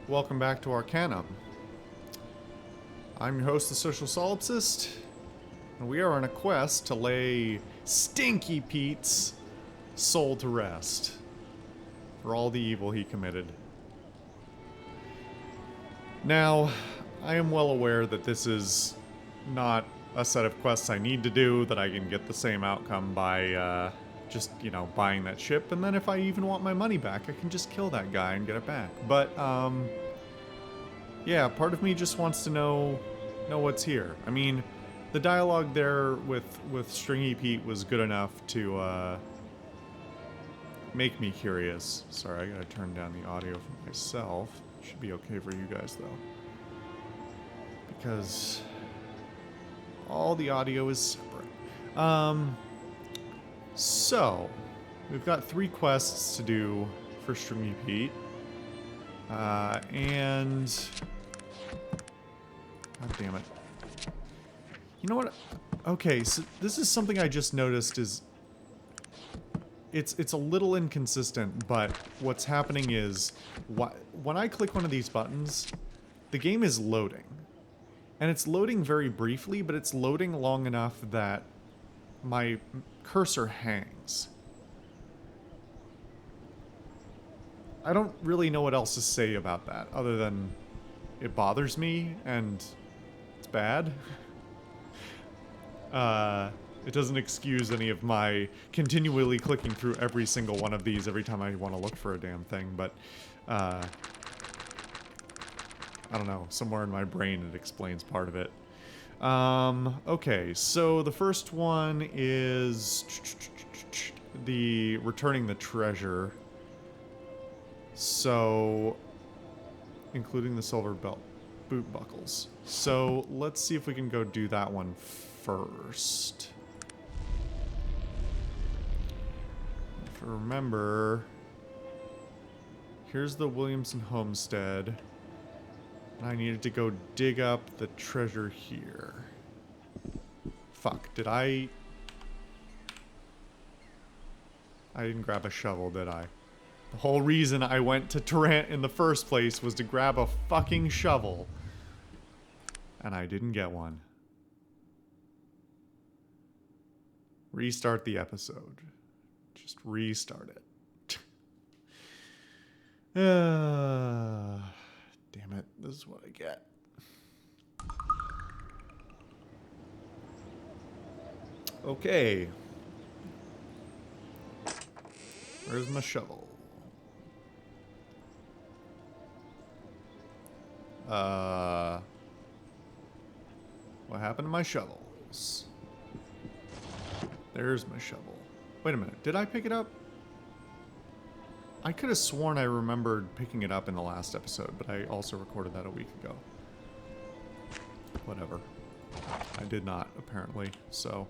Welcome back to Arcanum. I'm your host, the Social Solipsist, and we are on a quest to lay Stinky Pete's soul to rest for all the evil he committed. Now, I am well aware that this is not a set of quests I need to do, that I can get the same outcome by just, buying that ship, and then if I even want my money back, I can just kill that guy and get it back. But, yeah, part of me just wants to know what's here. I mean, the dialogue there with Stringy Pete was good enough to, make me curious. Sorry, I gotta turn down the audio for myself. Should be okay for you guys, though. Because all the audio is separate. So, we've got 3 quests to do for Stringy Pete. And... God damn it. You know what? Okay, so this is something I just noticed is... It's a little inconsistent, but what's happening is... When I click one of these buttons, the game is loading. And it's loading very briefly, but it's loading long enough that my cursor hangs. I don't really know what else to say about that, other than it bothers me, and it's bad. It doesn't excuse any of my continually clicking through every single one of these every time I want to look for a damn thing, but, I don't know, somewhere in my brain it explains part of it. Okay, so the first one is the returning the treasure. So, including the silver belt boot buckles. So, let's see if we can go do that one first. If I remember, here's the Williamson Homestead. I needed to go dig up the treasure here. Fuck, did I didn't grab a shovel, did I? The whole reason I went to Tarrant in the first place was to grab a fucking shovel. And I didn't get one. Restart the episode. Just restart it. Damn it, this is what I get. Okay. Where's my shovel? What happened to my shovels? There's my shovel. Wait a minute, did I pick it up? I could have sworn I remembered picking it up in the last episode, but I also recorded that a week ago. Whatever. I did not, apparently, so...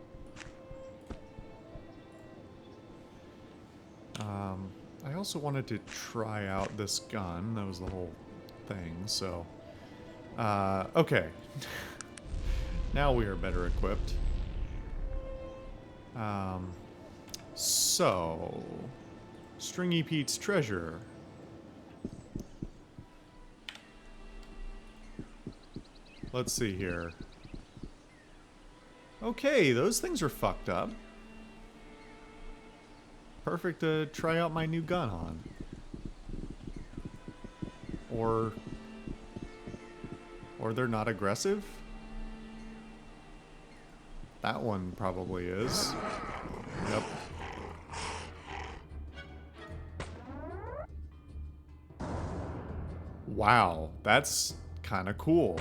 I also wanted to try out this gun. That was the whole thing, so... okay. Now we are better equipped. So... Stringy Pete's treasure. Let's see here. Okay, those things are fucked up. Perfect to try out my new gun on. Or they're not aggressive? That one probably is. Yep. Wow, that's kind of cool.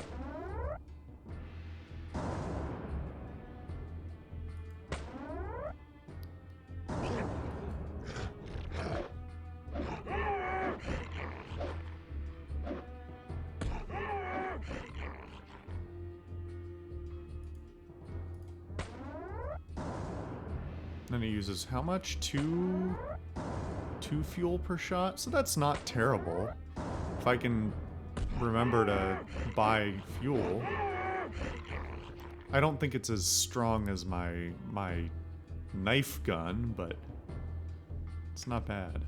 Then it uses how much? Two fuel per shot? So that's not terrible. If I can remember to buy fuel. I don't think it's as strong as my knife gun, but it's not bad.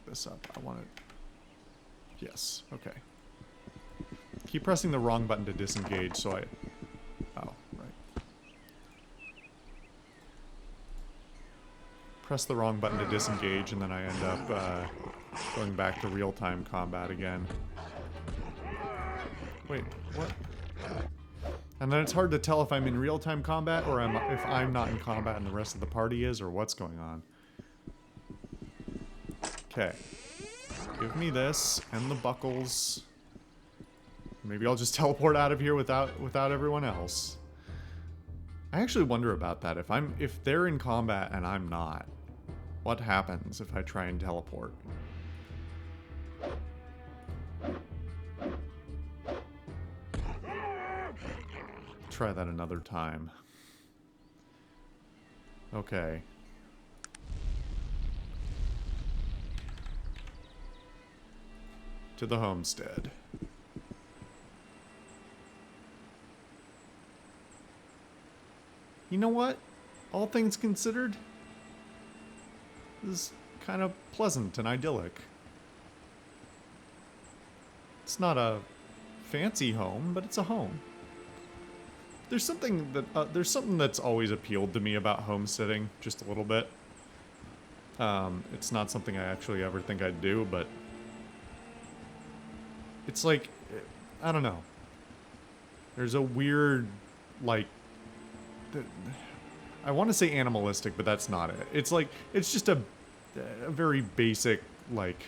this up. I want it... Yes, okay. Keep pressing the wrong button to disengage, so I... Oh, right. Press the wrong button to disengage, and then I end up going back to real-time combat again. Wait, what? And then it's hard to tell if I'm in real-time combat, or if I'm not in combat and the rest of the party is, or what's going on. Okay. Give me this, and the buckles. Maybe I'll just teleport out of here without everyone else. I actually wonder about that. If they're in combat and I'm not, what happens if I try and teleport? Try that another time. Okay. To the homestead. You know what? All things considered, this is kind of pleasant and idyllic. It's not a fancy home, but it's a home. There's something that's always appealed to me about homesteading, just a little bit. It's not something I actually ever think I'd do, but it's like, I don't know. There's a weird, like, I want to say animalistic, but that's not it. It's like, it's just a very basic, like,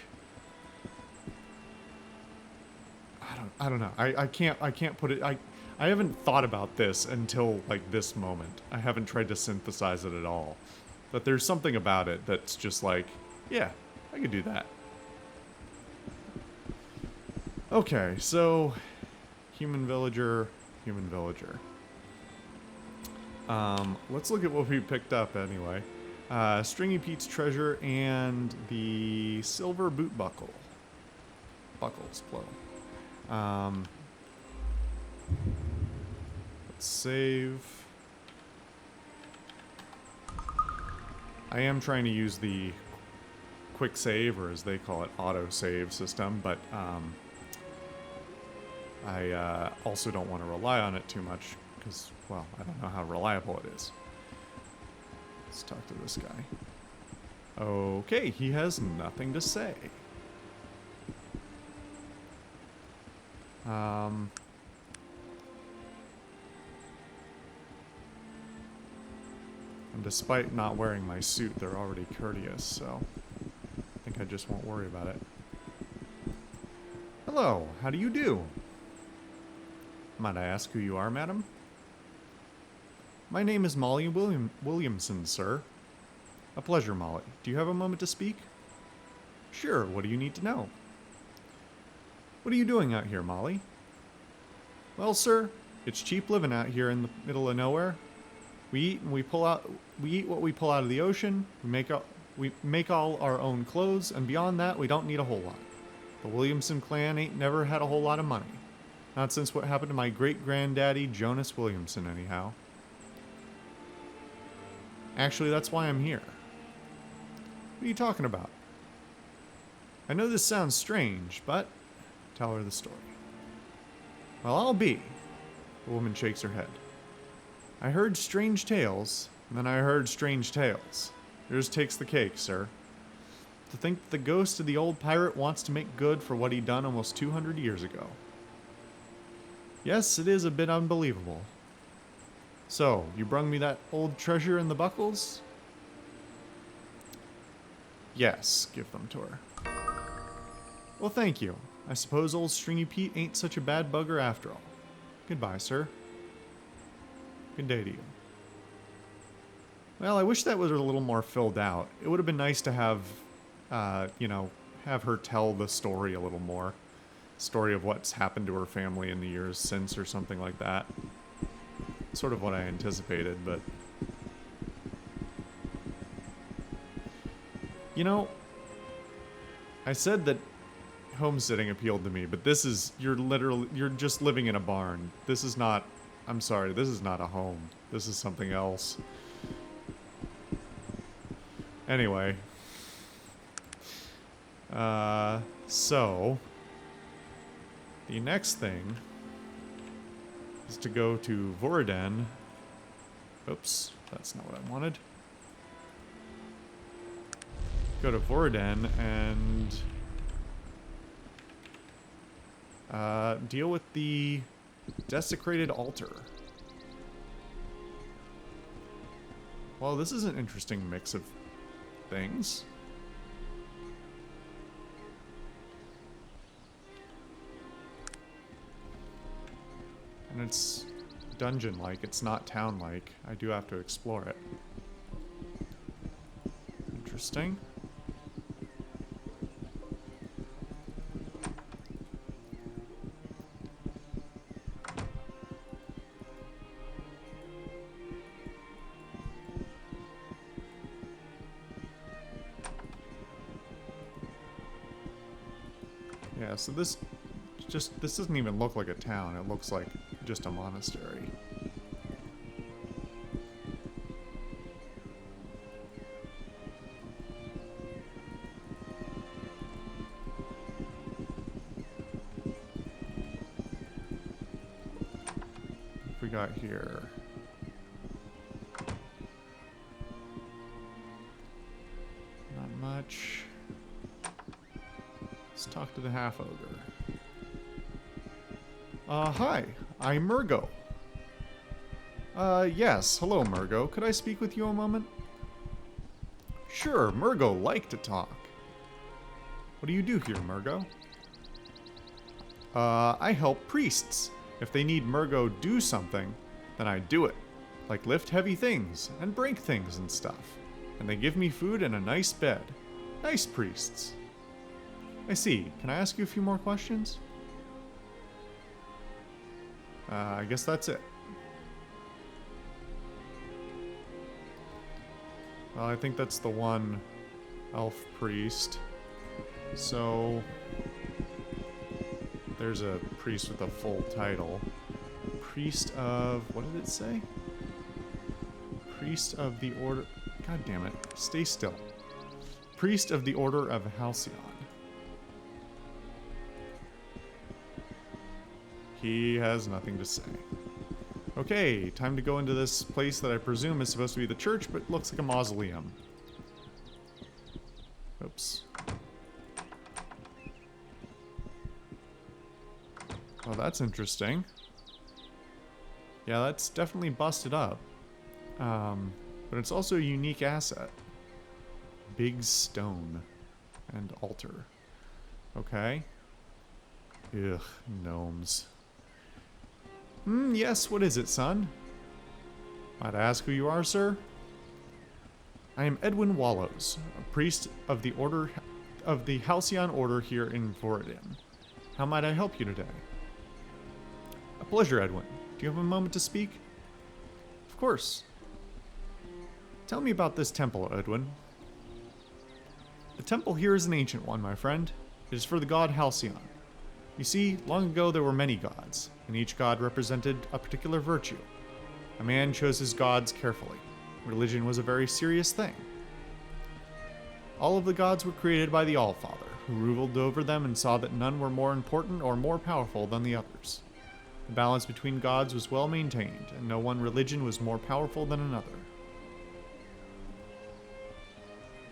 I don't know. I can't put it, I haven't thought about this until, like, this moment. I haven't tried to synthesize it at all. But there's something about it that's just like, yeah, I could do that. Okay, so, human villager. Let's look at what we picked up anyway. Stringy Pete's treasure and the silver boot buckle. Buckles, plural. Let's save. I am trying to use the quick save, or as they call it, auto save system, but I also don't want to rely on it too much because, well, I don't know how reliable it is. Let's talk to this guy. Okay, he has nothing to say. And despite not wearing my suit, they're already courteous, so I think I just won't worry about it. Hello, how do you do? Might I ask who you are, madam? My name is Molly Williamson, sir. A pleasure, Molly. Do you have a moment to speak? Sure, what do you need to know? What are you doing out here, Molly? Well, sir, it's cheap living out here in the middle of nowhere. We eat and we eat what we pull out of the ocean. We make all our own clothes, and beyond that, we don't need a whole lot. The Williamson clan ain't never had a whole lot of money. Not since what happened to my great-granddaddy, Jonas Williamson, anyhow. Actually, that's why I'm here. What are you talking about? I know this sounds strange, but tell her the story. Well, I'll be. The woman shakes her head. I heard strange tales, and then I heard strange tales. Yours takes the cake, sir. To think the ghost of the old pirate wants to make good for what he done almost 200 years ago. Yes, it is a bit unbelievable. So, you brung me that old treasure in the buckles? Yes, give them to her. Well, thank you. I suppose old Stringy Pete ain't such a bad bugger after all. Goodbye, sir. Good day to you. Well, I wish that was a little more filled out. It would have been nice to have, you know, have her tell the story a little more. Story of what's happened to her family in the years since or something like that. Sort of what I anticipated, but... You know, I said that homesteading appealed to me, but this is, you're just living in a barn. This is not, I'm sorry, this is not a home. This is something else. Anyway. So, the next thing is to go to Voriden. Oops, that's not what I wanted. Go to Voriden and deal with the desecrated altar. Well, this is an interesting mix of things. And it's dungeon-like, it's not town-like. I do have to explore it. Interesting. Yeah, so this doesn't even look like a town. It looks like just a monastery. What we got here? Not much. Let's talk to the half-ogre. Hi, I'm Murgo. Yes, hello Murgo. Could I speak with you a moment? Sure, Murgo like to talk. What do you do here, Murgo? I help priests. If they need Murgo do something, then I do it. Like lift heavy things, and break things and stuff. And they give me food and a nice bed. Nice priests. I see. Can I ask you a few more questions? I guess that's it. Well, I think that's the one elf priest. So, there's a priest with a full title. Priest of... what did it say? Priest of the Order... God damn it. Stay still. Priest of the Order of Halcyon. He has nothing to say. Okay, time to go into this place that I presume is supposed to be the church, but looks like a mausoleum. Oops. Oh, that's interesting. Yeah, that's definitely busted up. But it's also a unique asset. Big stone and altar. Okay. Ugh, gnomes. Yes, what is it, son? Might I ask who you are, sir? I am Edwin Wallows, a priest of the Order of the Halcyon Order here in Voriden. How might I help you today? A pleasure, Edwin. Do you have a moment to speak? Of course. Tell me about this temple, Edwin. The temple here is an ancient one, my friend. It is for the god Halcyon. You see, long ago there were many gods, and each god represented a particular virtue. A man chose his gods carefully. Religion was a very serious thing. All of the gods were created by the Allfather, who ruled over them and saw that none were more important or more powerful than the others. The balance between gods was well maintained, and no one religion was more powerful than another.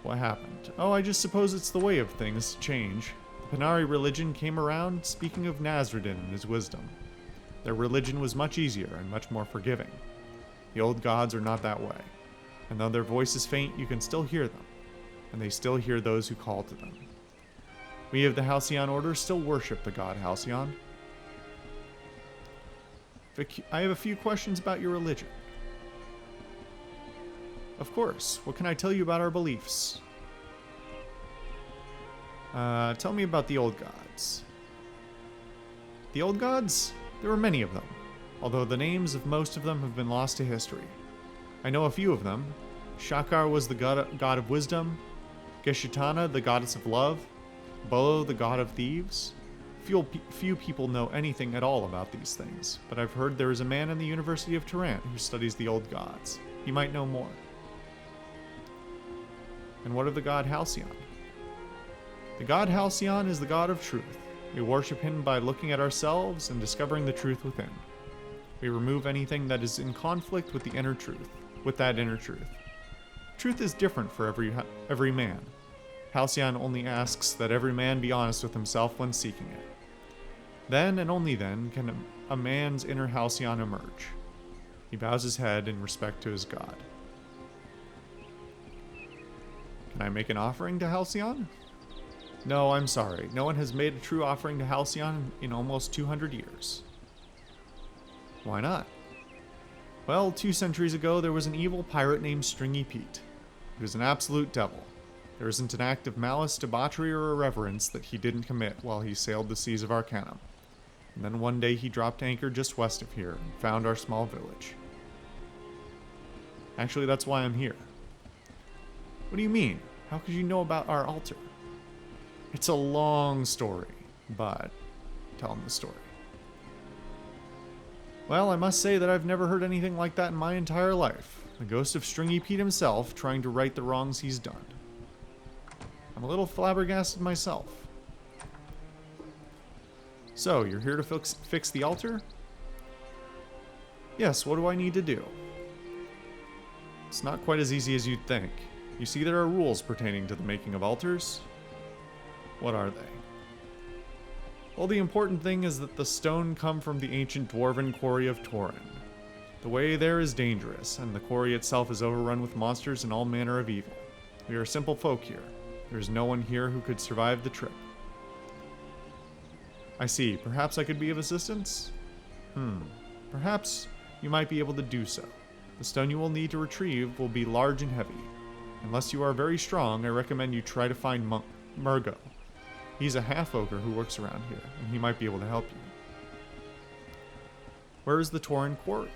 What happened? Oh, I just suppose it's the way of things change. The Panari religion came around, speaking of Nasruddin and his wisdom. Their religion was much easier and much more forgiving. The old gods are not that way, and though their voice is faint, you can still hear them, and they still hear those who call to them. We of the Halcyon Order still worship the god Halcyon. I have a few questions about your religion. Of course. What can I tell you about our beliefs? Tell me about the old gods. The old gods? There were many of them, although the names of most of them have been lost to history. I know a few of them. Shakar was the god of wisdom, Geshitana the goddess of love, Bolo the god of thieves. Few people know anything at all about these things, but I've heard there is a man in the University of Tarant who studies the old gods. He might know more. And what of the god Halcyon? The god Halcyon is the god of truth. We worship him by looking at ourselves and discovering the truth within. We remove anything that is in conflict with the inner truth, with that inner truth. Truth is different for every man. Halcyon only asks that every man be honest with himself when seeking it. Then and only then can a man's inner Halcyon emerge. He bows his head in respect to his god. Can I make an offering to Halcyon? No, I'm sorry. No one has made a true offering to Halcyon in almost 200 years. Why not? Well, 2 centuries ago, there was an evil pirate named Stringy Pete. He was an absolute devil. There isn't an act of malice, debauchery, or irreverence that he didn't commit while he sailed the seas of Arcanum. And then one day he dropped anchor just west of here and found our small village. Actually, that's why I'm here. What do you mean? How could you know about our altar? It's a long story, but tell him the story. Well, I must say that I've never heard anything like that in my entire life. The ghost of Stringy Pete himself trying to right the wrongs he's done. I'm a little flabbergasted myself. So, you're here to fix the altar? Yes, what do I need to do? It's not quite as easy as you'd think. You see, there are rules pertaining to the making of altars. What are they? Well, the important thing is that the stone come from the ancient dwarven quarry of Torin. The way there is dangerous, and the quarry itself is overrun with monsters and all manner of evil. We are simple folk here. There's no one here who could survive the trip. I see. Perhaps I could be of assistance? Perhaps you might be able to do so. The stone you will need to retrieve will be large and heavy. Unless you are very strong, I recommend you try to find Murgo. He's a half-ogre who works around here, and he might be able to help you. Where is the Torin Quarry?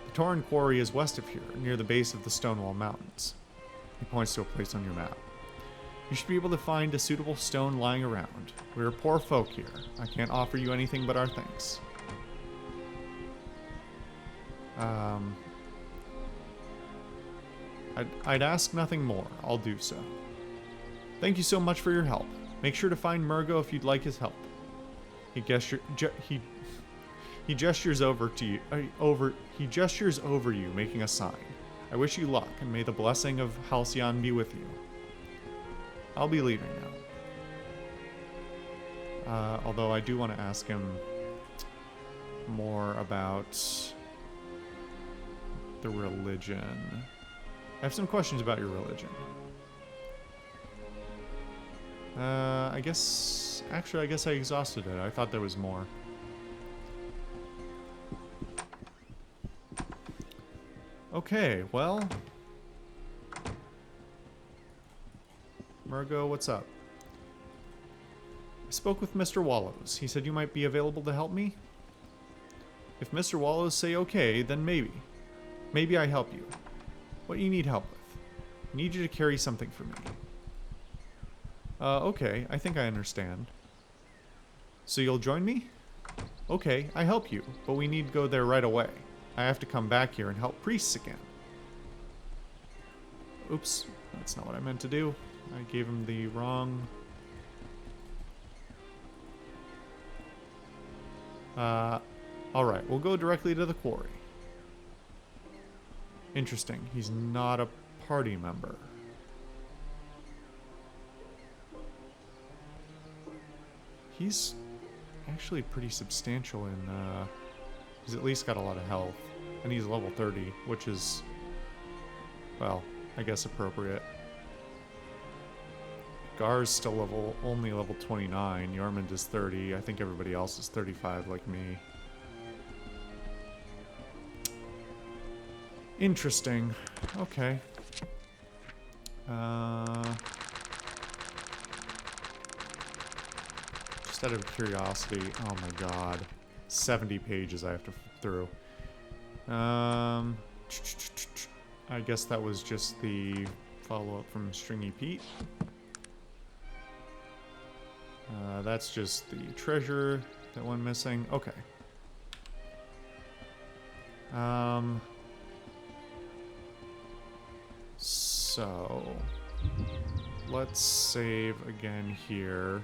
The Torin Quarry is west of here, near the base of the Stonewall Mountains. He points to a place on your map. You should be able to find a suitable stone lying around. We are poor folk here. I can't offer you anything but our thanks. I'd ask nothing more. I'll do so. Thank you so much for your help. Make sure to find Murgo if you'd like his help. He gestures over you, making a sign. I wish you luck, and may the blessing of Halcyon be with you. I'll be leaving now. Although I do want to ask him more about the religion. I have some questions about your religion. I guess I exhausted it. I thought there was more. Okay, well. Murgo, what's up? I spoke with Mr. Wallows. He said you might be available to help me. If Mr. Wallows say okay, then maybe. Maybe I help you. What do you need help with? I need you to carry something for me. Okay, I think I understand. So you'll join me? Okay, I help you, but we need to go there right away. I have to come back here and help priests again. Oops, that's not what I meant to do. I gave him the wrong... Alright, we'll go directly to the quarry. Interesting, he's not a party member. He's actually pretty substantial in, he's at least got a lot of health. And he's level 30, which is, well, I guess appropriate. Gar's still only level 29. Yarmund is 30. I think everybody else is 35 like me. Interesting. Okay. Just out of curiosity, oh my god. 70 pages I have to flip through. I guess that was just the follow-up from Stringy Pete. That's just the treasure that went missing. Okay. So... let's save again here.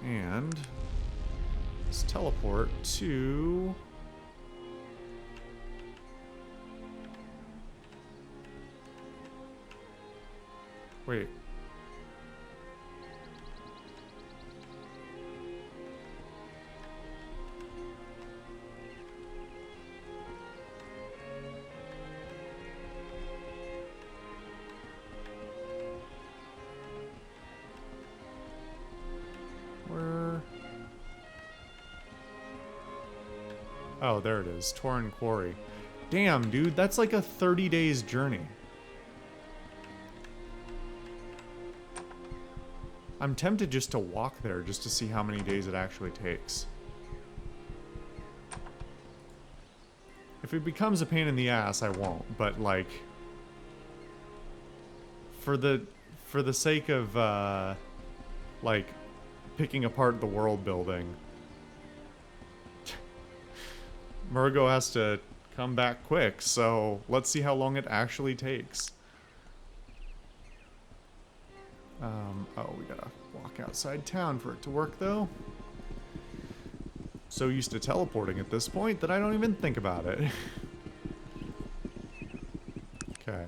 And let's teleport to... Wait. Where? Oh, there it is. Torrent Quarry. Damn, dude, that's like a 30 days journey. I'm tempted just to walk there just to see how many days it actually takes. If it becomes a pain in the ass, I won't, but like for the sake of like picking apart the world building, Murgo has to come back quick, so let's see how long it actually takes. Oh, we gotta walk outside town for it to work, though. So used to teleporting at this point that I don't even think about it. Okay.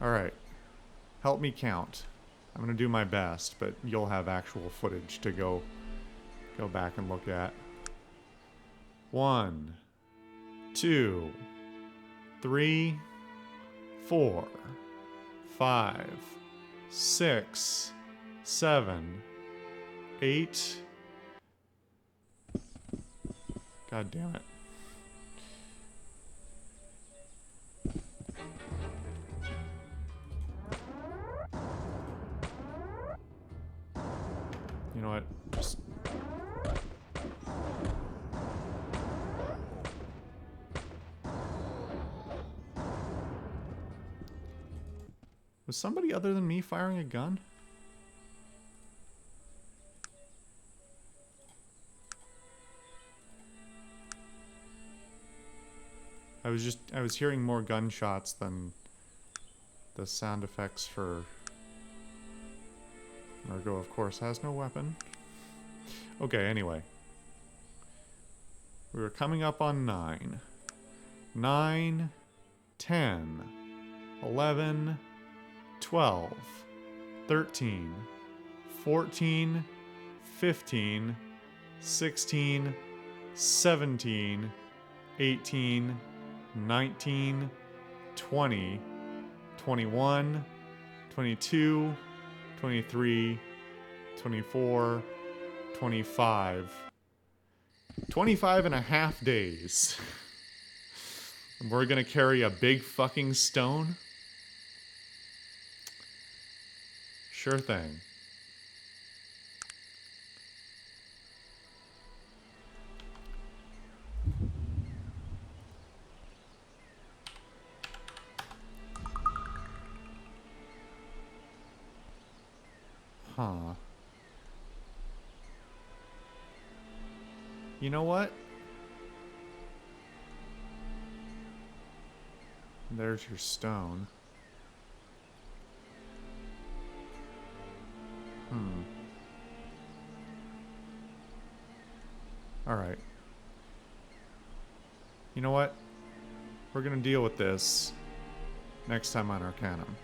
Alright. Help me count. I'm gonna do my best, but you'll have actual footage to go back and look at. 1, 2, 3, 4, 5, 6, 7, 8. God damn it. You know what? Just... Was somebody other than me firing a gun? I was hearing more gunshots than the sound effects for... Murgo, of course, has no weapon. Okay, anyway. We were coming up on 9. 9, 10, 11, 12, 13, 14, 15, 16, 17, 18, 19, 20, 21, 22, 23, 24, 25. 25 and a half days. And we're gonna carry a big fucking stone? Sure thing. Huh. You know what? There's your stone. Alright. You know what? We're gonna deal with this next time on Arcanum.